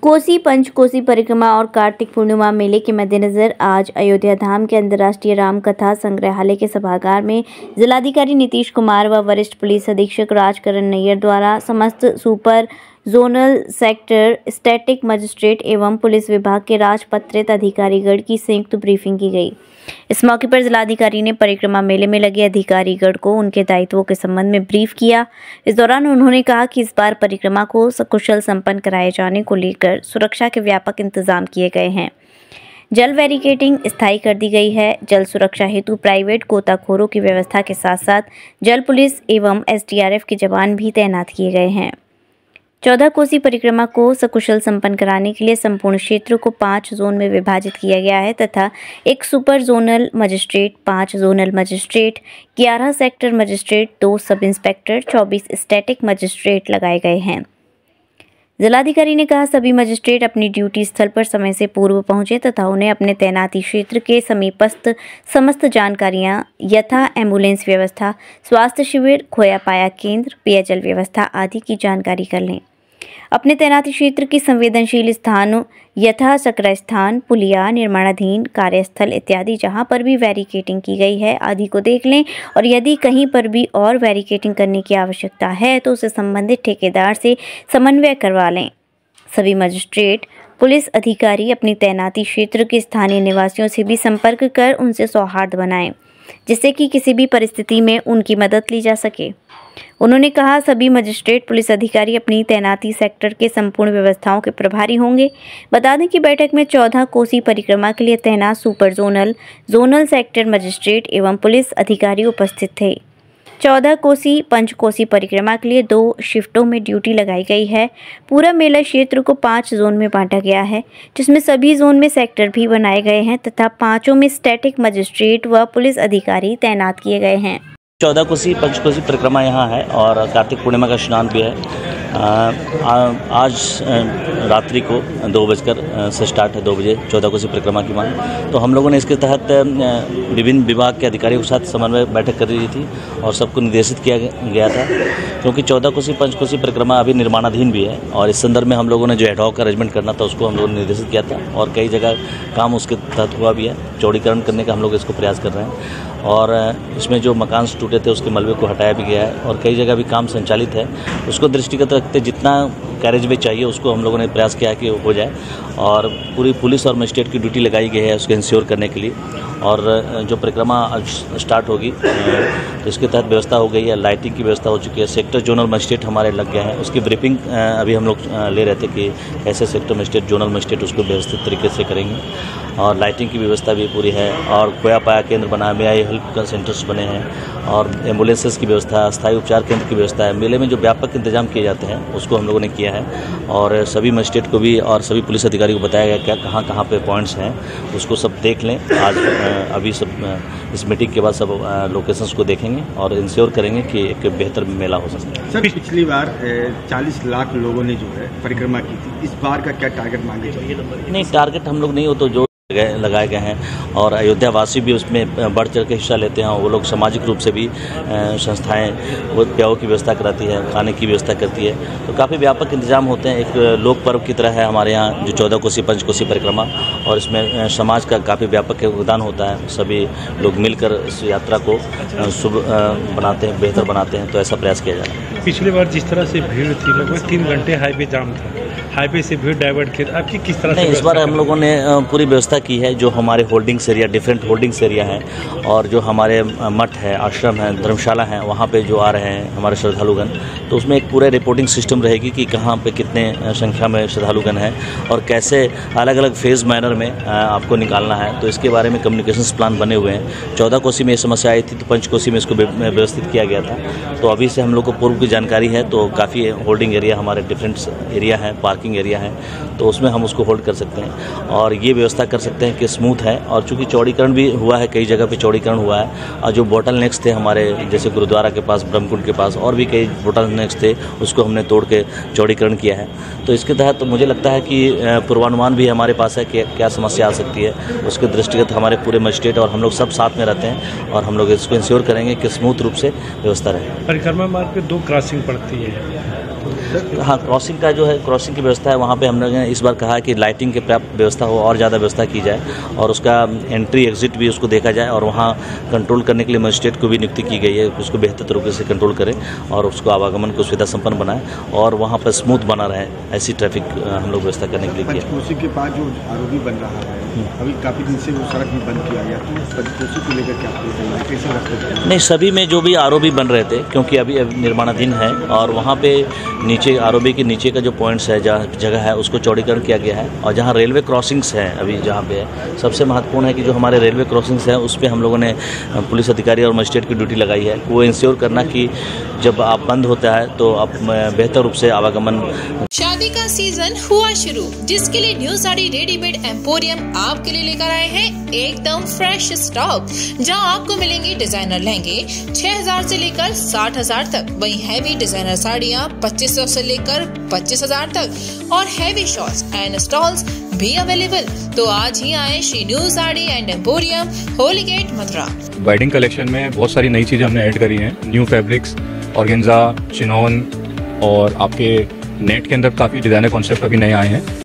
कोसी पंचकोसी परिक्रमा और कार्तिक पूर्णिमा मेले के मद्देनजर आज अयोध्या धाम के अंतर्राष्ट्रीय राम कथा संग्रहालय के सभागार में जिलाधिकारी नीतीश कुमार व वरिष्ठ पुलिस अधीक्षक राजकरण नैयर द्वारा समस्त super zonal sector static magistrate एवं पुलिस विभाग के राजपत्रित अधिकारीगण की संयुक्त ब्रीफिंग की गई। इस मौके पर जिलाधिकारी ने परिक्रमा मेले में लगे अधिकारीगण को उनके दायित्वों के संबंध में ब्रीफ किया। इस दौरान उन्होंने कहा कि इस बार परिक्रमा को सकुशल संपन्न कराए जाने को लेकर सुरक्षा के व्यापक इंतजाम किए गए हैं। जल बैरिकेडिंग स्थायी कर दी गई है। जल सुरक्षा हेतु प्राइवेट गोताखोरों की व्यवस्था के साथ साथ जल पुलिस एवं SDRF के जवान भी तैनात किए गए हैं। 14 कोसी परिक्रमा को सकुशल संपन्न कराने के लिए संपूर्ण क्षेत्र को 5 जोन में विभाजित किया गया है तथा 1 super zonal magistrate, 5 zonal magistrate, 11 sector magistrate, 2 sub inspector, 24 static magistrate लगाए गए हैं। जिलाधिकारी ने कहा सभी मजिस्ट्रेट अपनी ड्यूटी स्थल पर समय से पूर्व पहुंचे तथा उन्हें अपने तैनाती क्षेत्र के समीपस्थ समस्त जानकारियां यथा एम्बुलेंस व्यवस्था, स्वास्थ्य शिविर, खोया पाया केंद्र, पेयजल व्यवस्था आदि की जानकारी कर लें। अपने तैनाती क्षेत्र की संवेदनशील स्थानों यथा सकरा स्थान, पुलिया, निर्माणाधीन कार्यस्थल इत्यादि जहां पर भी बैरिकेडिंग की गई है आदि को देख लें और यदि कहीं पर भी और बैरिकेडिंग करने की आवश्यकता है तो उसे संबंधित ठेकेदार से समन्वय करवा लें। सभी मजिस्ट्रेट पुलिस अधिकारी अपनी तैनाती क्षेत्र के स्थानीय निवासियों से भी संपर्क कर उनसे सौहार्द बनाएं, जिससे कि किसी भी परिस्थिति में उनकी मदद ली जा सके। उन्होंने कहा सभी मजिस्ट्रेट पुलिस अधिकारी अपनी तैनाती सेक्टर के संपूर्ण व्यवस्थाओं के प्रभारी होंगे। बता दें कि बैठक में 14 कोसी परिक्रमा के लिए तैनात सुपर जोनल सेक्टर मजिस्ट्रेट एवं पुलिस अधिकारी उपस्थित थे। 14 कोसी पंचकोसी परिक्रमा के लिए 2 शिफ्टों में ड्यूटी लगाई गई है। पूरा मेला क्षेत्र को 5 जोन में बांटा गया है, जिसमें सभी जोन में सेक्टर भी बनाए गए हैं तथा 5 में स्टैटिक मजिस्ट्रेट व पुलिस अधिकारी तैनात किए गए हैं। 14 कोसी पंचकोसी परिक्रमा यहाँ है और कार्तिक पूर्णिमा का स्नान भी है। आज रात्रि को 2 बजकर से स्टार्ट है, 2 बजे 14 कोसी परिक्रमा की मांग। तो हम लोगों ने इसके तहत विभिन्न विभाग के अधिकारियों के साथ समन्वय बैठक कर रही थी और सबको निर्देशित किया गया था, क्योंकि 14 कोसी पंचकोसी परिक्रमा अभी निर्माणाधीन भी है और इस संदर्भ में हम लोगों ने जो एडहॉक अरेंजमेंट करना था उसको हम लोगों ने निर्देशित किया था और कई जगह काम उसके तहत हुआ भी है। चौड़ीकरण करने का हम लोग इसको प्रयास कर रहे हैं और इसमें जो मकान टूटे थे उसके मलबे को हटाया भी गया है और कई जगह भी काम संचालित है। उसको दृष्टिगत रखते जितना कैरेज वे चाहिए उसको हम लोगों ने प्रयास किया कि हो जाए और पूरी पुलिस और मजिस्ट्रेट की ड्यूटी लगाई गई है उसको इंश्योर करने के लिए। और जो परिक्रमा स्टार्ट होगी तो इसके तहत व्यवस्था हो गई है, लाइटिंग की व्यवस्था हो चुकी है। सेक्टर जोनल मजिस्ट्रेट हमारे लग गए हैं, उसकी ब्रीफिंग अभी हम लोग ले रहे थे कि कैसे सेक्टर मजिस्ट्रेट जोनल मजिस्ट्रेट उसको व्यवस्थित तरीके से करेंगे और लाइटिंग की व्यवस्था भी पूरी है और खोया पाया केंद्र बना, मेआई हेल्प सेंटर्स बने हैं और एम्बुलेंसेस की व्यवस्था, स्थायी उपचार केंद्र की व्यवस्था है। मेले में जो व्यापक इंतजाम किए जाते हैं उसको हम लोगों ने किया है और सभी मजिस्ट्रेट को भी और सभी पुलिस अधिकारी को बताया गया क्या कहाँ पे पॉइंट्स हैं उसको सब देख लें। आज अभी सब इस मीटिंग के बाद सब लोकेशंस को देखेंगे और इंश्योर करेंगे कि एक बेहतर मेला हो सके। सर, पिछली बार 40 लाख लोगों ने जो है परिक्रमा की थी, इस बार का क्या टारगेट मांगे चाहिए? नहीं, टारगेट हम लोग नहीं हो तो जो लगाए गए हैं और अयोध्या वासी भी उसमें बढ़ चढ़ के हिस्सा लेते हैं। वो लोग सामाजिक रूप से भी संस्थाएं वो प्याऊ की व्यवस्था कराती है, खाने की व्यवस्था करती है, तो काफ़ी व्यापक इंतजाम होते हैं। एक लोक पर्व की तरह है हमारे यहाँ जो 14 कोसी पंचकोसी परिक्रमा और इसमें समाज का काफ़ी व्यापक योगदान होता है। सभी लोग मिलकर इस यात्रा को शुभ बनाते हैं, बेहतर बनाते हैं, तो ऐसा प्रयास किया जा रहा है। पिछली बार जिस तरह से भीड़ थी, लगभग 3 घंटे हाईवे जाम था, हाईवे से भीड़ डाइवर्ट की, आपकी किस तरह से? इस बार हम लोगों ने पूरी व्यवस्था की है। जो हमारे holdings area, different holdings area हैं और जो हमारे मठ है, आश्रम है, धर्मशाला हैं, वहाँ पे जो आ रहे हैं हमारे श्रद्धालुगण, तो उसमें एक पूरे रिपोर्टिंग सिस्टम रहेगी कि कहाँ पे कितने संख्या में श्रद्धालुगण हैं और कैसे अलग अलग फेज़ मैनर में आपको निकालना है। तो इसके बारे में कम्युनिकेशंस प्लान बने हुए हैं। 14 कोसी में ये समस्या आई थी तो पंचकोसी में इसको व्यवस्थित किया गया था। तो अभी से हम लोग को पूर्व की जानकारी है, तो काफ़ी होल्डिंग एरिया हमारे डिफरेंट एरिया है, पार्किंग एरिया है, तो उसमें हम उसको होल्ड कर सकते हैं और ये व्यवस्था कर सकते हैं कि स्मूथ है। और चूंकि चौड़ीकरण भी हुआ है, कई जगह पे चौड़ीकरण हुआ है और जो बोटल नेक्स थे हमारे जैसे गुरुद्वारा के पास, ब्रह्मकुंड के पास और भी कई बोटल नेक्स थे, उसको हमने तोड़ के चौड़ीकरण किया है। तो इसके तहत तो मुझे लगता है कि पूर्वानुमान भी हमारे पास है कि क्या समस्या आ सकती है। उसके दृष्टिगत हमारे पूरे मजिस्ट्रेट और हम लोग सब साथ में रहते हैं और हम लोग इसको इंश्योर करेंगे कि स्मूथ रूप से व्यवस्था रहे। परिक्रमा मार्ग पे 2 क्रॉसिंग पड़ती है, हाँ, क्रॉसिंग का जो है, क्रॉसिंग की व्यवस्था है, वहाँ पे हम लोगों ने इस बार कहा है कि लाइटिंग की पर्याप्त व्यवस्था हो और ज़्यादा व्यवस्था की जाए और उसका एंट्री एग्जिट भी उसको देखा जाए और वहाँ कंट्रोल करने के लिए मजिस्ट्रेट को भी नियुक्ति की गई है, उसको बेहतर तरीके से कंट्रोल करे और उसको आवागमन को सुविधा संपन्न बनाए और वहाँ पर स्मूथ बना रहे, ऐसी ट्रैफिक हम लोग व्यवस्था करने के लिए किया। पंचकोशी के पास जो आरोपी बन रहा है, अभी काफ़ी दिन से वो सड़क भी बंद किया गया, तो पंचकोशी को लेकर क्या कैसे रास्ते? नहीं, सभी में जो भी आरओबी बन रहे थे, क्योंकि अभी निर्माणाधीन है और वहाँ पे नीचे आरओबी के नीचे का जो पॉइंट्स है, जहाँ जगह है, उसको चौड़ीकरण किया गया है और जहाँ रेलवे क्रॉसिंग्स हैं अभी जहाँ पे है, सबसे महत्वपूर्ण है कि जो हमारे रेलवे क्रॉसिंग्स हैं उस पर हम लोगों ने पुलिस अधिकारी और मजिस्ट्रेट की ड्यूटी लगाई है, वो इंश्योर करना कि जब आप बंद होता है तो आप बेहतर रूप से आवागमन। शादी का सीजन हुआ शुरू, जिसके लिए न्यू साड़ी रेडीमेड एम्पोरियम आपके लिए लेकर आए हैं एकदम फ्रेश स्टॉक, जहां आपको मिलेंगे डिजाइनर लहंगे 6000 से लेकर 60,000 तक, वहीं हैवी डिजाइनर साड़ियां 2500 से लेकर 25,000 तक और हैवी शॉर्ट्स एंड स्टॉल्स भी अवेलेबल। तो आज ही आए Shri new sari and emporium, Holi gate, Mathura. Wedding collection में बहुत सारी नई चीज़ें हमने ऐड करी हैं, न्यू फैब्रिक्स, ऑर्गेन्जा, चिनॉन और आपके नेट के अंदर काफ़ी डिज़ाइनर कॉन्सेप्ट अभी नए आए हैं।